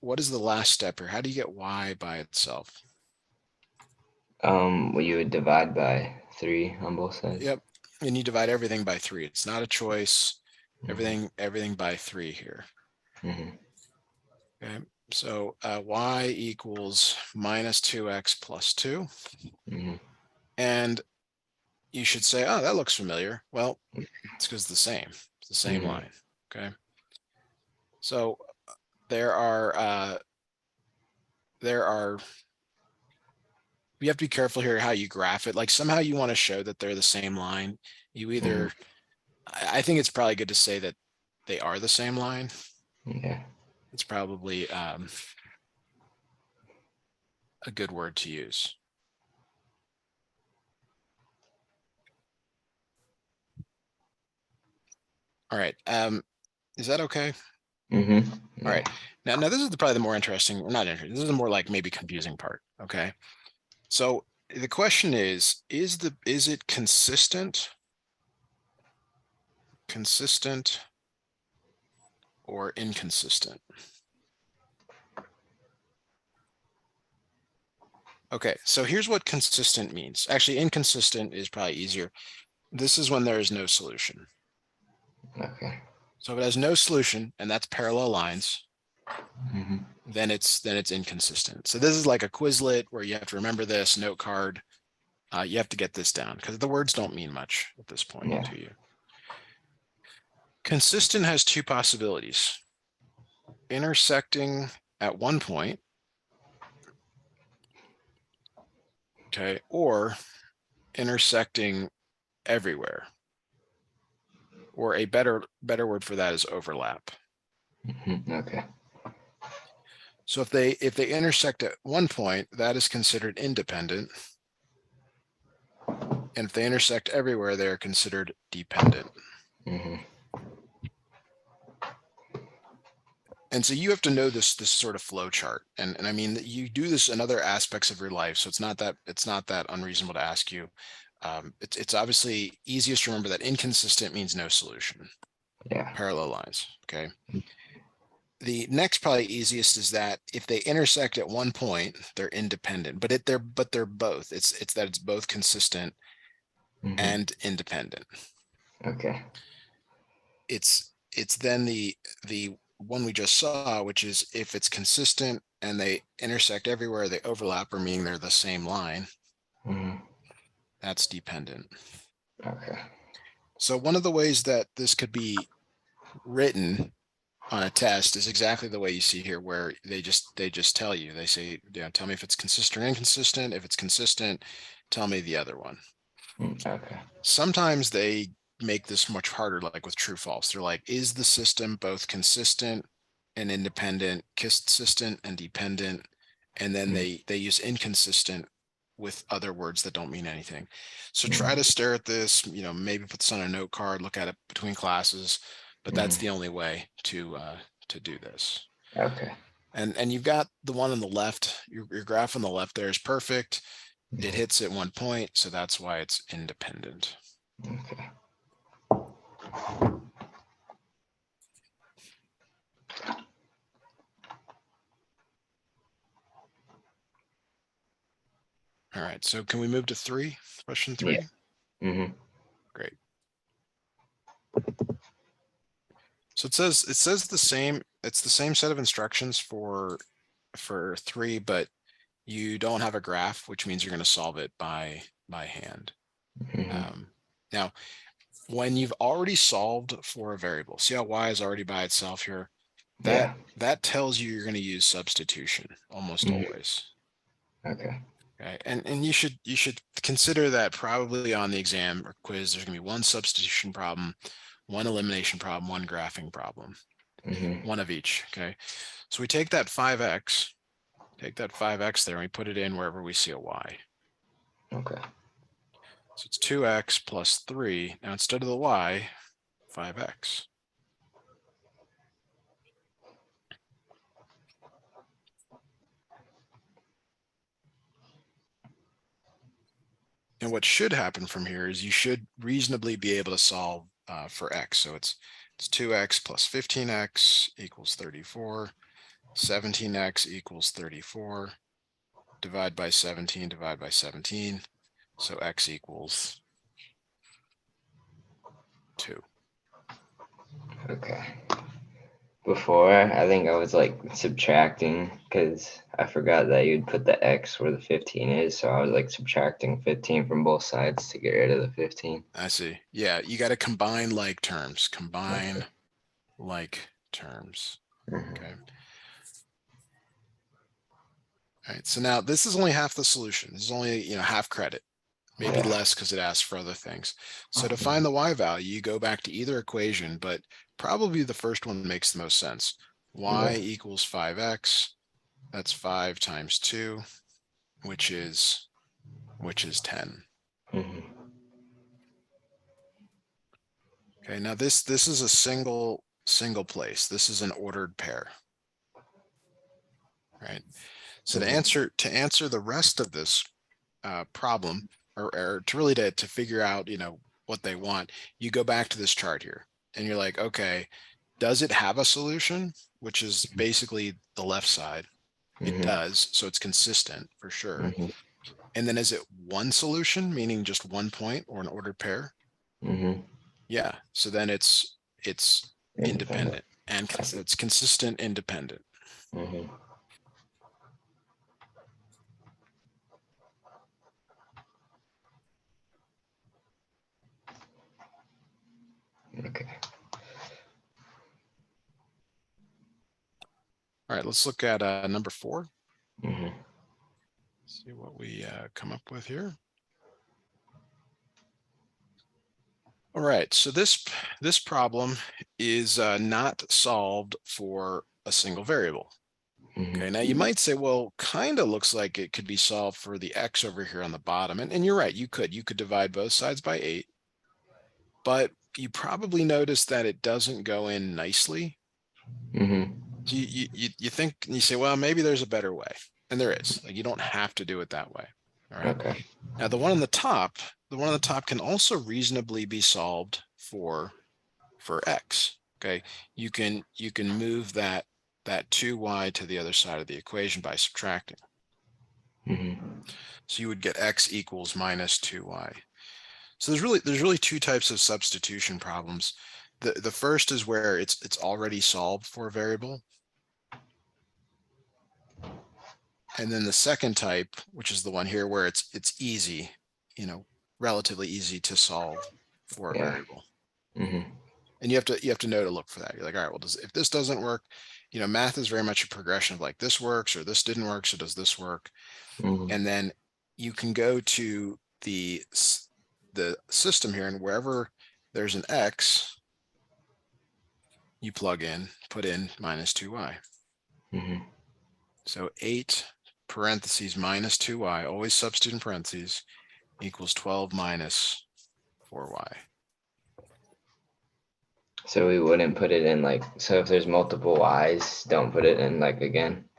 what is the last step here? How do you get y by itself? Well, you would divide by 3 on both sides. Yep. And you divide everything by 3. It's not a choice. Everything by 3 here. Okay. So y equals minus 2x plus 2. And you should say, oh, that looks familiar. Well, it's because it's the same. It's the same line. Okay. So there are you have to be careful here how you graph it. Like somehow you want to show that they're the same line. You either I think it's probably good to say that they are the same line. Yeah. It's probably a good word to use. All right. Is that okay? Yeah. All right. Now this is probably the more interesting, or not interesting. This is the more like maybe confusing part. Okay. So the question is it consistent or inconsistent? Okay, so here's what consistent means. Actually, inconsistent is probably easier. This is when there is no solution. Okay. So if it has no solution, and that's parallel lines, then it's inconsistent. So this is like a Quizlet where you have to remember this note card. You have to get this down because the words don't mean much at this point to you. Consistent has 2 possibilities: intersecting at one point, okay, or intersecting everywhere. Or a better word for that is overlap. Okay. So if they intersect at one point, that is considered independent. And if they intersect everywhere, they are considered dependent. And so you have to know this sort of flow chart. And I mean, you do this in other aspects of your life. So it's not that unreasonable to ask you. It's obviously easiest to remember that inconsistent means no solution. Yeah. Parallel lines. Okay. The next probably easiest is that if they intersect at one point, they're independent, but they're both. It's that it's both consistent and independent. Okay. It's then the one we just saw, which is if it's consistent and they intersect everywhere, they overlap, or meaning they're the same line. That's dependent. Okay. So one of the ways that this could be written on a test is exactly the way you see here, where they just tell you, they say, tell me if it's consistent or inconsistent. If it's consistent, tell me the other one. Okay. Sometimes they make this much harder, like with true false. They're like, is the system both consistent and independent, consistent and dependent? And then they use inconsistent with other words that don't mean anything. So try to stare at this, maybe put this on a note card, look at it between classes, but that's the only way to do this. Okay. And you've got the one on the left, your graph on the left there is perfect. It hits at one point, so that's why it's independent. Okay. All right, so can we move to 3? Question 3? Yeah. Great. So it says the same, it's the same set of instructions for 3, but you don't have a graph, which means you're going to solve it by hand. Now, when you've already solved for a variable, see how y is already by itself here? That tells you you're going to use substitution almost always. Okay. Okay. And you should consider that probably on the exam or quiz, there's going to be one substitution problem, one elimination problem, one graphing problem, one of each. Okay. So we take that 5x, there, and we put it in wherever we see a y. Okay. So it's 2x plus 3. Now instead of the y, 5x. And what should happen from here is you should reasonably be able to solve for x. So it's 2x plus 15x equals 34. 17x equals 34. Divide by 17, divide by 17. So x equals 2. Okay. Before, I think I was like subtracting because I forgot that you'd put the x where the 15 is. So I was like subtracting 15 from both sides to get rid of the 15. I see. Yeah, you got to combine like terms. Combine Okay. like terms. Mhm. Okay. All right. So now this is only half the solution. This is only, half credit, maybe Yeah. less because it asks for other things. So to find the y value, you go back to either equation, but probably the first one makes the most sense. Y Yeah. equals 5x. That's 5 times 2, which is 10. Mhm. Okay, now this is a single place. This is an ordered pair. Right. So to answer the rest of this problem, or to really to figure out, what they want, you go back to this chart here and you're like, okay, does it have a solution? Which is basically the left side. It Mhm. does. So it's consistent for sure. Mhm. And then is it one solution, meaning just one point or an ordered pair? Mhm. Yeah. So then it's Independent. independent and Okay. it's consistent independent. Mhm. Okay. All right, let's look at number 4. Mhm. See what we come up with here. All right, so this problem is not solved for a single variable. Okay, Mhm. now you might say, well, kind of looks like it could be solved for the x over here on the bottom. And you're right, you could divide both sides by 8, but you probably notice that it doesn't go in nicely. Mhm. So you think, and you say, well, maybe there's a better way. And there is. Like, you don't have to do it that way. All right. Okay. Now the one on the top, can also reasonably be solved for x. Okay. You can move that 2y to the other side of the equation by subtracting. Mhm. So you would get x equals minus 2y. So there's really two types of substitution problems. The first is where it's already solved for a variable. And then the second type, which is the one here where it's easy, relatively easy to solve for a Yeah. variable. Mhm. And you have to know to look for that. You're like, all right, well, if this doesn't work, math is very much a progression of like this works or this didn't work, so does this work? Mhm. And then you can go to the system here, and wherever there's an x, you put in minus 2y. Mhm. So 8 parentheses minus 2y, always substitute in parentheses, equals 12 minus 4y. So we wouldn't put it in like, so if there's multiple y's, don't put it in like again.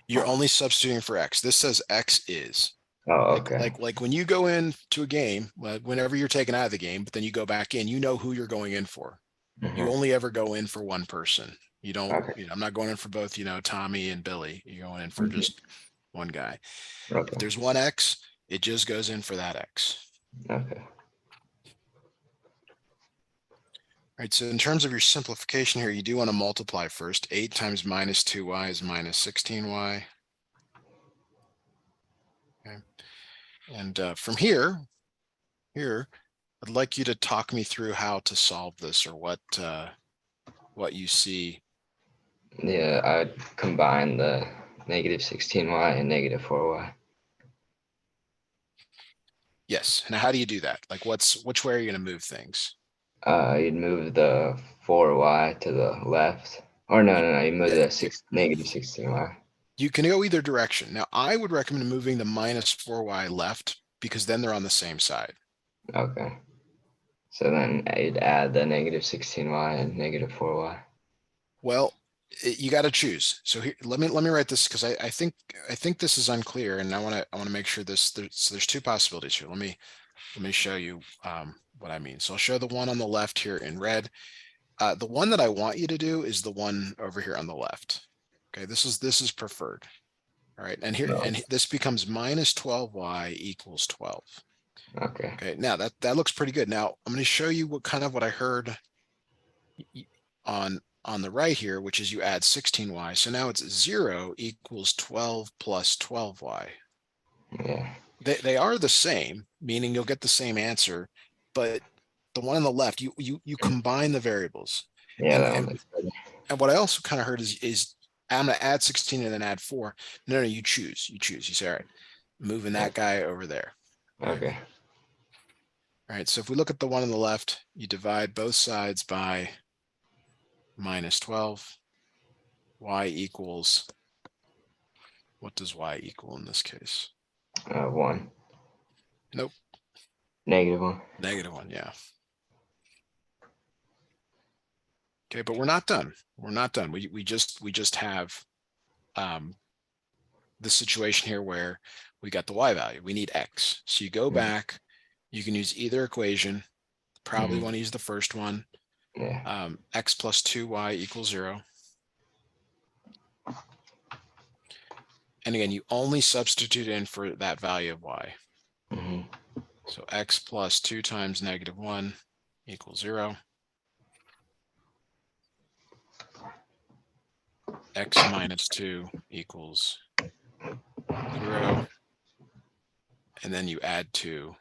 You're only substituting for x. This says x is. Oh, Like, okay. when you go into a game, whenever you're taken out of the game, but then you go back in, you know who you're going in for. You Mhm. only ever go in for one person. You don't, Okay. I'm not going in for both, Tommy and Billy. You're going in for Mhm. just one guy. If Okay. there's one x, it just goes in for that x. Okay. All right, so in terms of your simplification here, you do want to multiply first. 8 times minus 2y is minus 16y. Okay. And from here, I'd like you to talk me through how to solve this, or what you see. Yeah, I'd combine the negative 16y and negative 4y. Yes. Now, how do you do that? Like, which way are you going to move things? You'd move the 4y to the left. Or no, You, no, no, you move yeah, the negative 16y. you can go either direction. Now, I would recommend moving the minus 4y left because then they're on the same side. Okay. So then I'd add the negative 16y and negative 4y. Well, you got to choose. So here, let me write this because I think this is unclear, and I want to make sure there's two possibilities here. Let me show you what I mean. So I'll show the one on the left here in red. The one that I want you to do is the one over here on the left. Okay, this is preferred. All right, and here No. and this becomes minus 12y equals 12. Okay. Okay, now that looks pretty good. Now I'm going to show you what I heard on the right here, which is you add 16y. So now it's 0 equals 12 plus 12y. Yeah. They are the same, meaning you'll get the same answer, but the one on the left, you combine the variables. Yeah, And that one and, looks good. and what I also kind of heard is I'm going to add 16 and then add 4. No, you choose. You say, all right, moving that guy over there. Okay. All right, so if we look at the one on the left, you divide both sides by minus 12. Y equals, what does y equal in this case? 1. Nope. -1. -1, yeah. Okay, but we're not done. We're not done. We just have the situation here where we got the y value. We need x. So you go back. You can use either equation. Probably want to use the first one. Yeah. X plus 2y equals 0. And again, you only substitute in for that value of y. So x plus 2 times -1 equals 0. X minus 2 equals 0. And then you add 2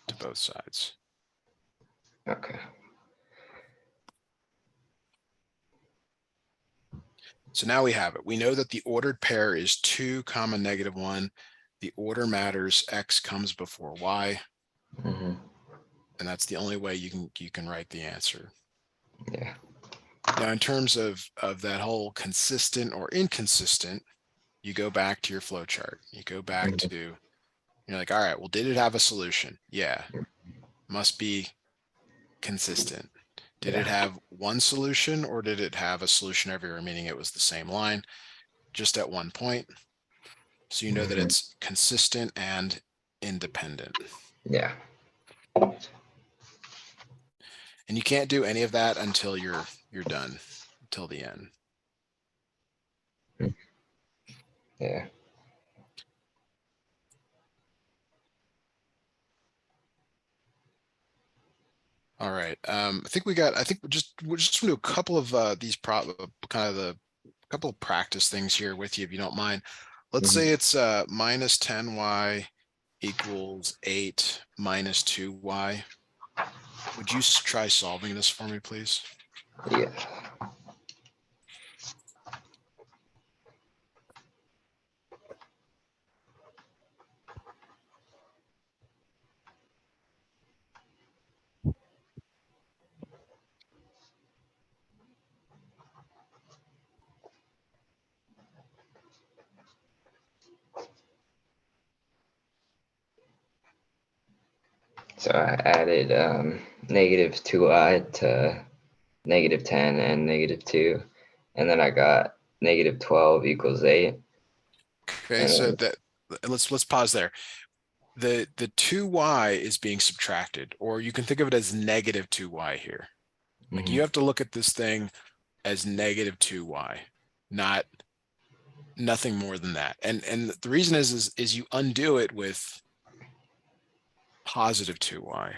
to both sides. Okay. So now we have it. We know that the ordered pair is 2, -1. The order matters. X comes before y. And that's the only way you can write the answer. Yeah. Now, in terms of that whole consistent or inconsistent, you go back to your flow chart. You go back to, you're like, all right, well, did it have a solution? Yeah. Must be consistent. Did it have one solution, or did it have a solution everywhere, meaning it was the same line just at one point? So you know that it's consistent and independent. Yeah. And you can't do any of that until you're done, until the end. Yeah. All right. I think we just want to do a couple of these kind of the couple of practice things here with you, if you don't mind. Let's say it's minus 10y equals 8 minus 2y. Would you try solving this for me, please? Yeah. So I added -2i to -10 and -2, and then I got -12 equals 8. Okay, And so then, that let's pause there. The 2y is being subtracted, or you can think of it as -2y here. Like you have to look at this thing as -2y, nothing more than that. And the reason is you undo it with positive 2y.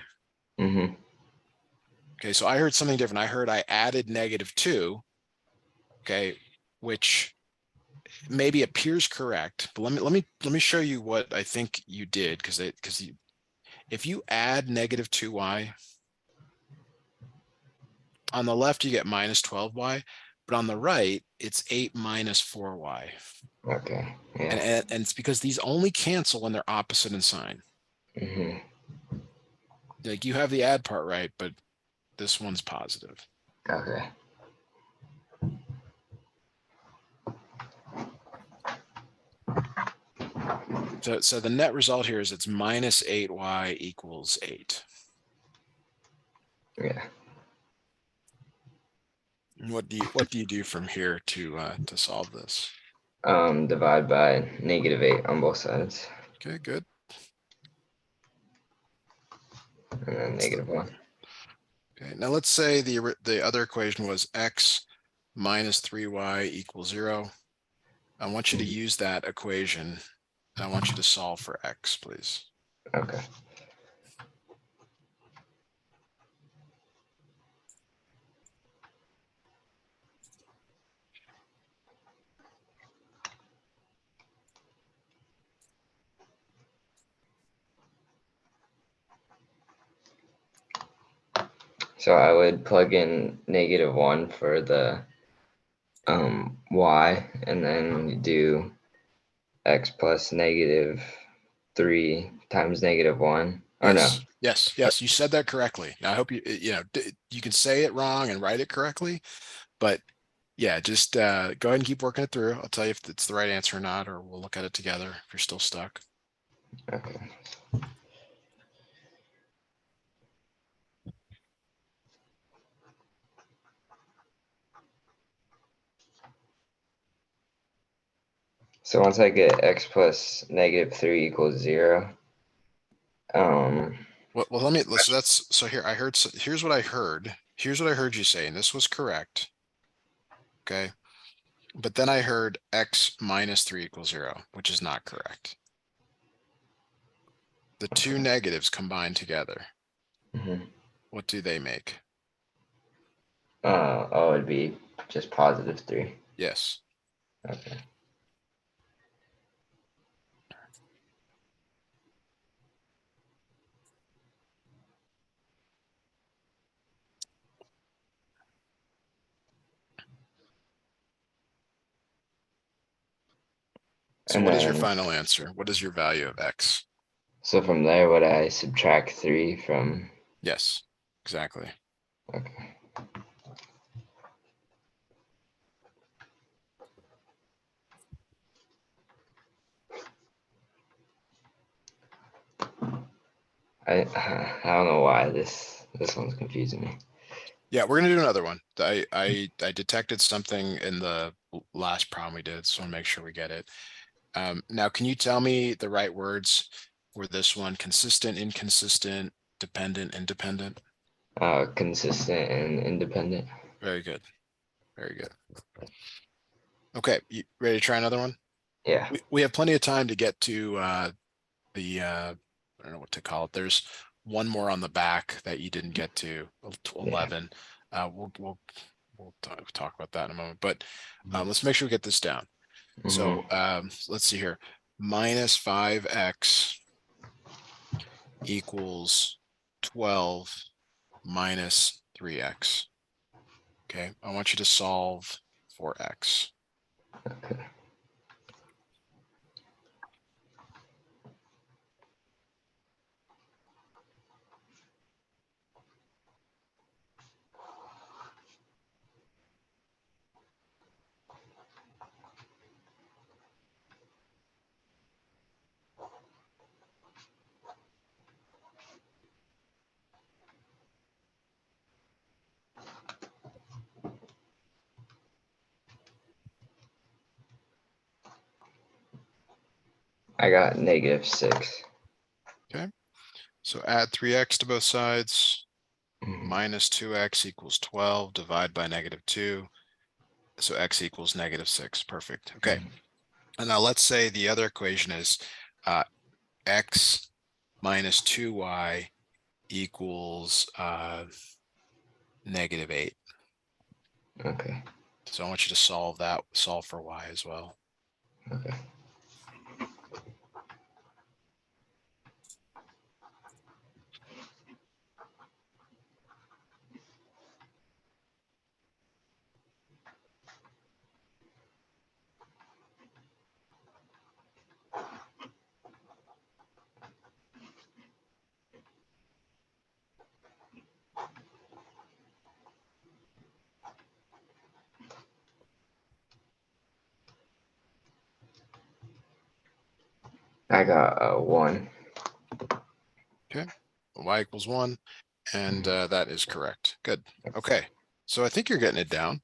Okay, so I heard something different. I heard I added -2, okay, which maybe appears correct, but let me show you what I think you did, because if you add -2y, on the left you get -12y, but on the right it's 8 minus 4y. Okay. Yeah. And it's because these only cancel when they're opposite in sign. Like you have the add part right, but this one's positive. Okay. So the net result here is it's -8y equals 8. Yeah. And what do you do from here to solve this? Divide by -8 on both sides, Okay, good. and then -1. Okay, now let's say the other equation was x minus 3y equals 0. I want you to use that equation. And I want you to solve for x, please. Okay. So I would plug in -1 for the y, and then you do x plus -3 times -1. Or no. Yes, yes, yes. You said that correctly. Now, I hope you can say it wrong and write it correctly, but yeah, just go ahead and keep working it through. I'll tell you if it's the right answer or not, or we'll look at it together if you're still stuck. Okay. So once I get x plus -3 equals 0, Well, so here I heard, here's what I heard. Here's what I heard you say, and this was correct. Okay. But then I heard x minus 3 equals 0, which is not correct. The two negatives combined together, what do they make? oh, it'd be just +3. Yes. Okay. So And what is your then, final answer? What is your value of x? so from there, would I subtract 3 from? Yes, exactly. Okay. I don't know why this one's confusing me. Yeah, we're gonna do another one. I detected something in the last problem we did, so I want to make sure we get it. Now, can you tell me the right words for this one? Consistent, inconsistent, dependent, independent? Consistent and independent. Very good. Very good. Okay, you ready to try another one? Yeah. We have plenty of time to get to the I don't know what to call it. There's one more on the back that you didn't get to 11. We'll talk about that in a moment, but let's make sure we get this down. So let's see here. Minus 5x equals 12 minus 3x. Okay, I want you to solve for x. Okay. I got -6. Okay, so add 3x to both sides. Minus 2x equals 12, divide by -2. So x equals -6. Perfect. Okay. And now let's say the other equation is x minus 2y equals -8. Okay. So I want you to solve for y as well. Okay. I got 1. Okay. Y equals 1. And that is correct. Good. Okay. So I think you're getting it down.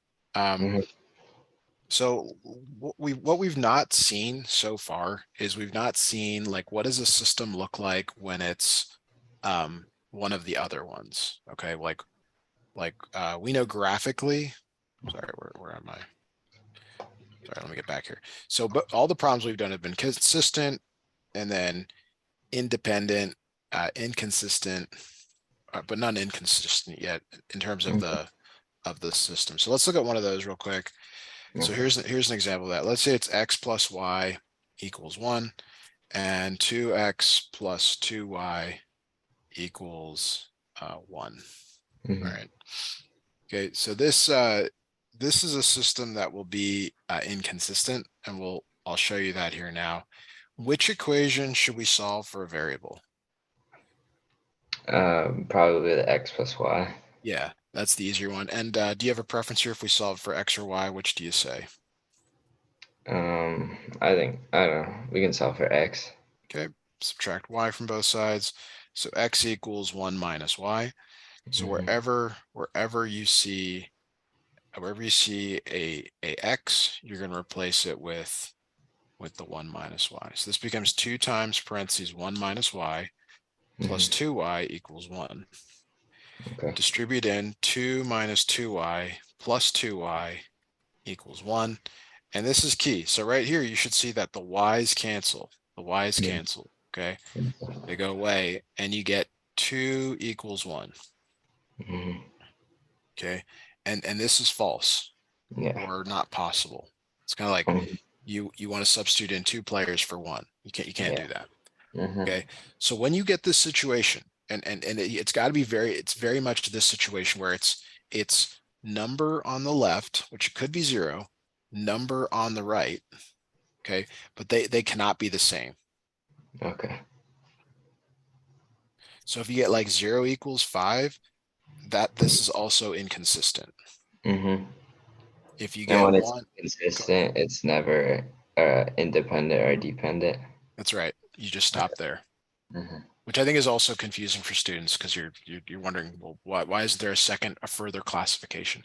So what we've not seen so far is we've not seen like what does a system look like when it's one of the other ones. Okay, like we know graphically. Sorry, where am I? Sorry, let me get back here. So, but all the problems we've done have been consistent and then independent, inconsistent, but not inconsistent yet in terms of the system. So let's look at one of those real quick. So Okay. here's an example of that. Let's say it's x plus y equals 1 and 2x plus 2y equals 1. Mhm. All right. Okay, so this is a system that will be inconsistent, and I'll show you that here now. Which equation should we solve for a variable? Probably the x plus y. Yeah, that's the easier one. And do you have a preference here if we solve for x or y? Which do you say? I think, I don't know, we can solve for x. Okay, subtract y from both sides. So x equals 1 minus y. So Mhm. wherever you see a x, you're going to replace it with the 1 minus y. So this becomes 2 times parentheses 1 minus y plus Mhm. 2y equals 1. Okay. Distribute in 2 minus 2y plus 2y equals 1. And this is key. So right here, you should see that the y's cancel. The y's Yeah. cancel. Okay. They go away and you get 2 equals 1. Mhm. Okay. And this is false Yeah. or not possible. It's kind of like Mhm. you want to substitute in 2 players for 1. You can't Yeah. do that. Mhm. Okay. So when you get this situation, and it's got to be it's very much this situation where it's number on the left, which could be 0, number on the right. Okay. But they cannot be the same. Okay. So if you get like 0 equals 5, this is also inconsistent. Mhm. If you And get when it's 1, go ahead. consistent, it's never independent or dependent. That's right. You just stop there. Mhm. Which I think is also confusing for students because you're wondering, well, why is there a further classification?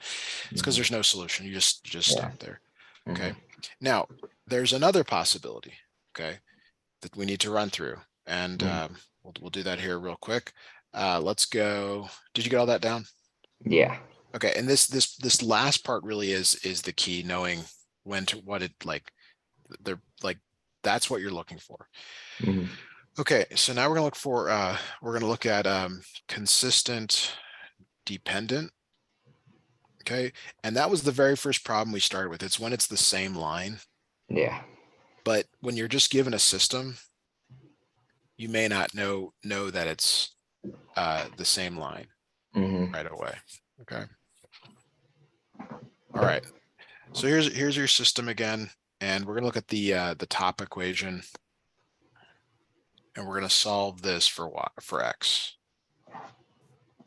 It's because Mhm. there's no solution. You just Yeah. stop there. Okay. Mhm. Now there's another possibility. Okay, that we need to run through, and Mhm. we'll do that here real quick. Let's go. Did you get all that down? Yeah. Okay. And this last part really is the key, knowing when to what it like. They're like that's what you're looking for. Mhm. Okay, so now we're gonna look at consistent dependent. Okay, and that was the very first problem we started with. It's when it's the same line, Yeah. but when you're just given a system, you may not know that it's the same line Mhm. right away. Okay. All right. So here's your system again, and we're gonna look at the top equation, and we're gonna solve this for x.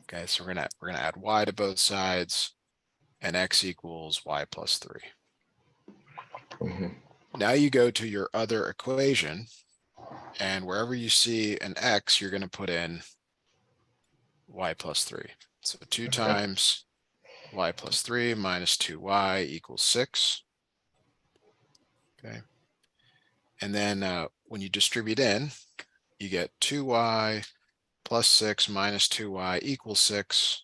Okay, so we're gonna add y to both sides, and x equals y plus 3. Mhm. Now you go to your other equation, and wherever you see an x, you're going to put in y plus 3. So 2 Okay. times y plus 3 minus 2y equals 6. Okay. And then when you distribute in, you get 2y plus 6 minus 2y equals 6.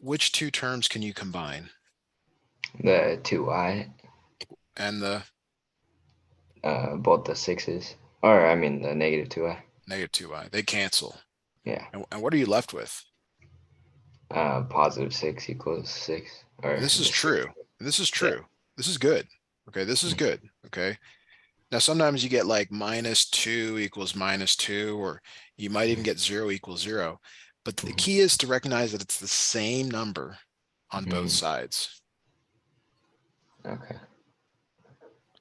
Which two terms can you combine? The 2y, And the both the sixes, or I mean the negative 2y. negative 2y, they cancel. Yeah. And what are you left with? Positive 6 equals 6, And or this is the 6. true. This is Yeah. true. This is good. Okay, this is good. Okay. Now, sometimes you get like minus 2 equals minus 2, or you might even get 0 equals 0. But the Mhm. key is to recognize that it's the same number on both Mhm. sides. Okay.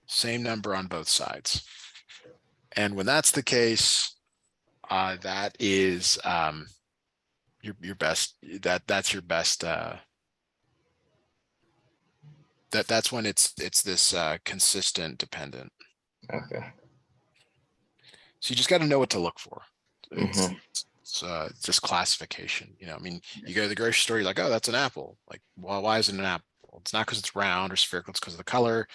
Same number on both sides. And when that's the case, that is your best. That's your best. That's when it's this consistent dependent. Okay. So you just got to know what to look for. It's Mhm. it's just classification. I mean, you go to the grocery store, you're like, oh, that's an apple. Like, well, why is it an apple? It's not because it's round or spherical. It's because of the color.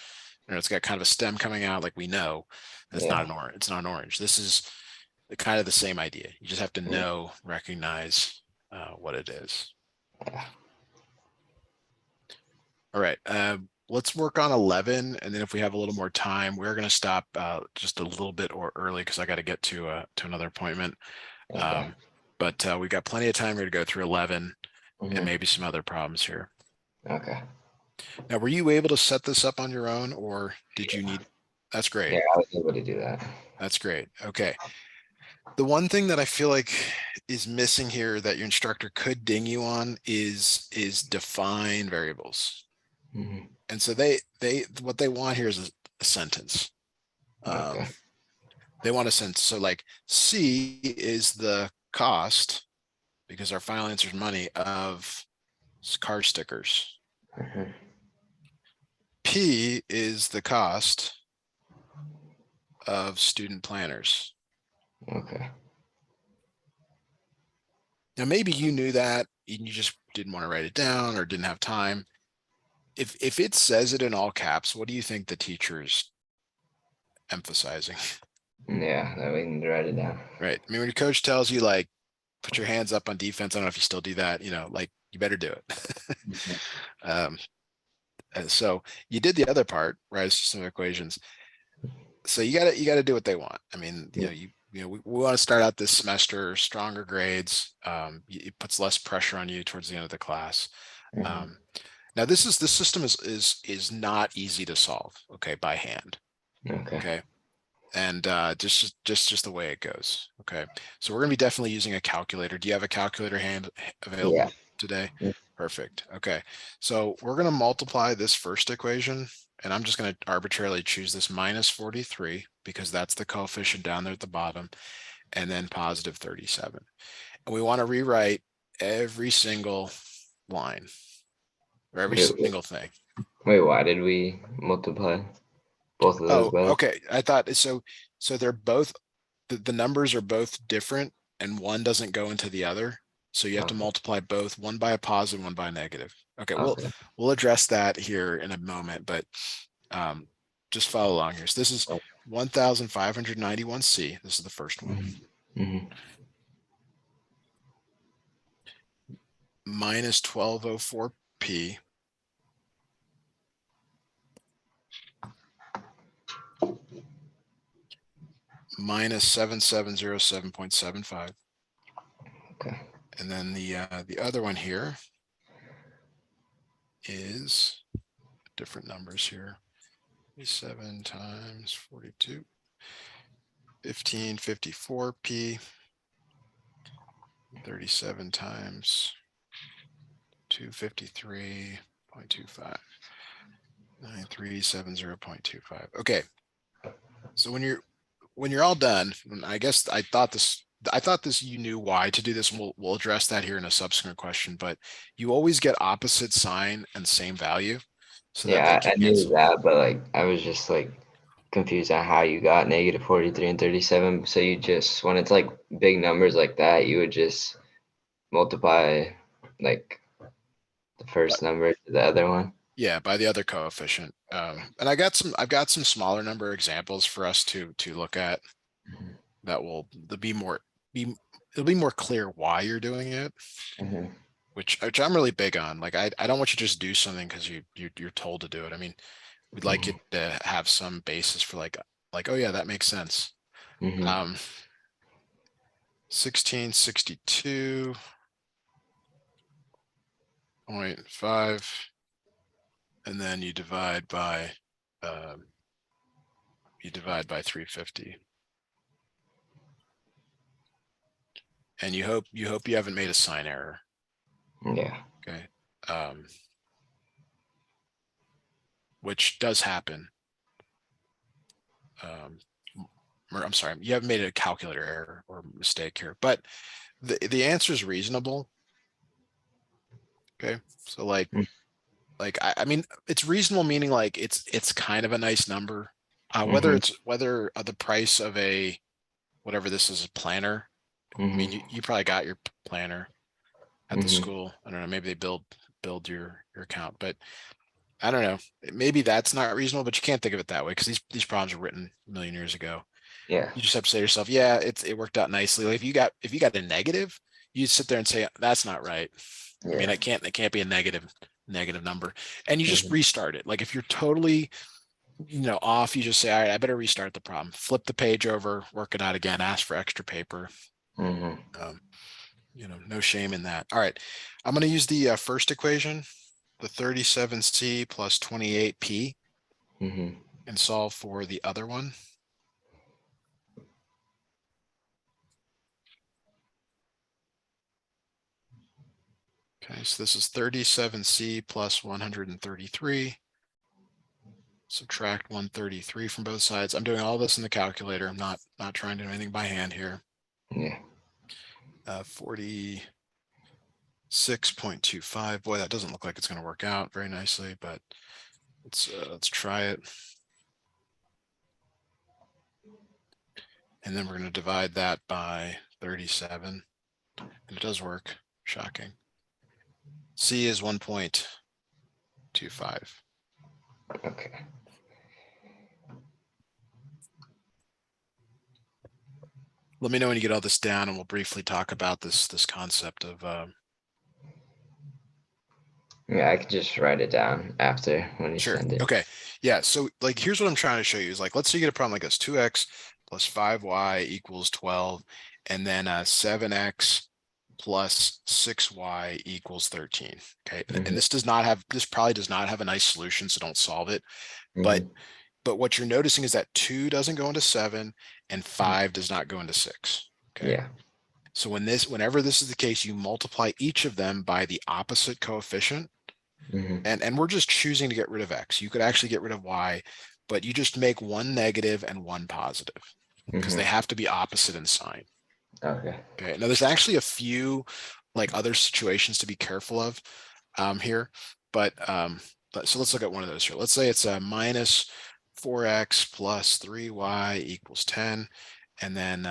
It's got kind of a stem coming out. Like we know that's not Yeah. an orange. It's not an orange. This is kind of the same idea. You just have to Yeah. recognize what it is. Yeah. All right. let's work on 11, and then if we have a little more time, we're going to stop just a little bit or early because I got to get to another appointment. Okay. But we got plenty of time here to go through 11 and Mhm. maybe some other problems here. Okay. Now, were you able to set this up on your own, or did you need? That's great. Yeah, I was able to do that. That's great. Okay. The one thing that I feel like is missing here that your instructor could ding you on is define variables. Mhm. And so what they want here is a sentence. Okay. They want a sentence. So like C is the cost, because our final answer is money, of car stickers. Mhm. P is the cost of student planners. Okay. Now, maybe you knew that and you just didn't want to write it down or didn't have time. If it says it in all caps, what do you think the teacher is emphasizing? Yeah, that we need to write it down. Right. I mean, when your coach tells you like, put your hands up on defense, I don't know if you still do that, like you better do it. Mhm. um, so you did the other part, right? It's just some equations. So you gotta do what they want. I mean, Yeah. we want to start out this semester stronger grades. It puts less pressure on you towards the end of the class. Mhm. Um, now this system is not easy to solve, okay, by hand. Okay. Okay. And just the way it goes. Okay. So we're gonna be definitely using a calculator. Do you have a calculator hand Yeah. available today? Perfect. Okay. So we're gonna multiply this first equation, and I'm just gonna arbitrarily choose this minus 43 because that's the coefficient down there at the bottom, and then positive 37. And we want to rewrite every single line or every Wait, single thing. wait, why did we multiply both of those Oh, by? okay. I thought so. So they're both the numbers are both different and one doesn't go into the other. So you have to Okay. multiply both, one by a positive, one by a negative. Okay, Okay. we'll address that here in a moment, but um, just follow along here. So this is 1591C. This is the first one. Mhm. Minus 1204P minus 7707.75. Okay. And then the other one here is different numbers here. 7 times 42, 1554P, 37 times 253.25, 9370.25. Okay, so when you're all done, I guess I thought this you knew why to do this, and we'll address that here in a subsequent question, but you always get opposite sign and same value so that Yeah, like I you knew that, but like I was just like confused on how you got negative 43 and 37. So you just, when it's like big numbers like that, you would just multiply like the but first number to the other one. yeah, by the other coefficient. And I've got some smaller number examples for us to look at that will be it'll be more clear why you're doing it, Mm-hmm. which I'm really big on. Like I don't want you to just do something because you're told to do it. I mean, we'd like it to have some basis for like, oh yeah, that makes sense. Mm-hmm. 1662.5, and then um, you divide by 350. And you hope you haven't made a sign error. Yeah. Okay. Which does happen. Or I'm sorry, you haven't made a calculator error or mistake here, but the answer is reasonable. Okay. So like I mean it's reasonable, meaning like it's kind of a nice number. Mm-hmm. Whether the price of a whatever this is, a planner. I Mm-hmm. mean you probably got your planner at the Mm-hmm. school. I don't know, maybe they build your account, but I don't know. Maybe that's not reasonable, but you can't think of it that way because these problems were written a million years ago. Yeah. You just have to say to yourself, yeah, it worked out nicely. Like if you got a negative, you sit there and say, that's not right. I mean, Yeah. it can't be a negative. negative number, and you just Mhm. restart it. Like if you're totally, off, you just say, all right, I better restart the problem, flip the page over, work it out again, ask for extra paper. Mhm. No shame in that. All right, I'm going to use the first equation, the 37c plus 28p, Mhm. and solve for the other one. Okay, so this is 37c plus 133. Subtract 133 from both sides. I'm doing all this in the calculator. I'm not trying to do anything by hand here. Yeah. 46.25. Boy, that doesn't look like it's going to work out very nicely, but let's try it. And then we're going to divide that by 37. And it does work. Shocking. C is 1.25. Okay. Let me know when you get all this down, and we'll briefly talk about this concept of Yeah, I could just write it down after when you sure. send it. Okay. Yeah. So like, here's what I'm trying to show you is like, let's say you get a problem like this: 2x plus 5y equals 12, and then 7x plus 6y equals 13. Okay. And Mhm. this probably does not have a nice solution, so don't solve it. But Mhm. what you're noticing is that 2 doesn't go into 7 and 5 does not go into 6. Okay. Yeah. So whenever this is the case, you multiply each of them by the opposite coefficient. Mhm. And we're just choosing to get rid of x. You could actually get rid of y, but you just make one negative and one positive because they Mhm. have to be opposite in sign. Okay. Okay. Now there's actually a few like other situations to be careful of here, but so let's look at one of those here. Let's say it's a minus 4x plus 3y equals 10, and then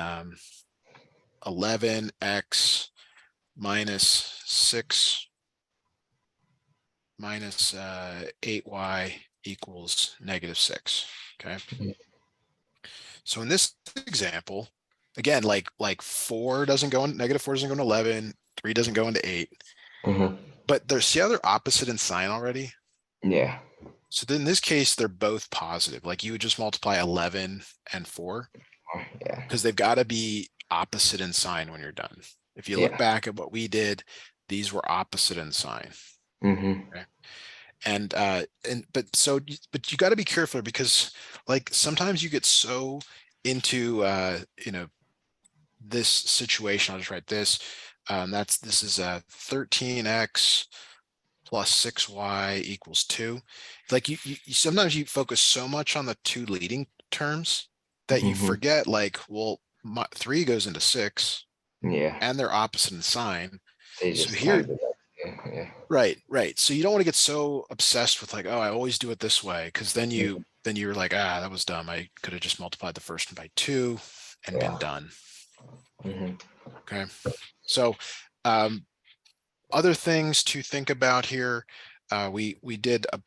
11x minus 6 minus 8y equals negative 6. Okay. Mhm. So in this example, again, like 4 doesn't go in, negative 4 doesn't go into 11, 3 doesn't go into 8, Mhm. but there's the other opposite in sign already. Yeah. So then in this case, they're both positive. Like you would just multiply 11 and 4 Yeah. because they've got to be opposite in sign when you're done. If you look Yeah. back at what we did, these were opposite in sign. Mhm. Okay. But you got to be careful because like sometimes you get so into this situation. I'll just write this. This is 13x plus 6y equals 2. Like you sometimes you focus so much on the two leading terms that you Mhm. forget like, well, 3 goes into 6 Yeah. and they're opposite in sign. They So just here, timed it up. Yeah. right. So you don't want to get so obsessed with like, oh, I always do it this way, because Mhm. then you're like, that was dumb. I could have just multiplied the first one by 2 and been Yeah. done. Mhm. Okay. So other things to think about here. We did a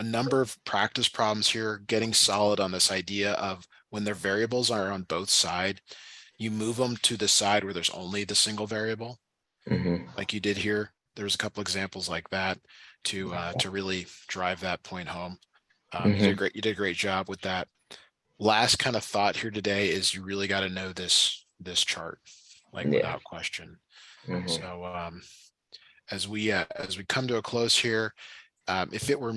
number of practice problems here, getting solid on this idea of when their variables are on both sides, you move them to the side where there's only the single variable, Mhm. like you did here. There's a couple examples like that to really drive that point home. You did Mhm. great. You did a great job with that. Last kind of thought here today is you really got to know this chart, like Yeah. without question. Mhm. So as we come to a close here, if it were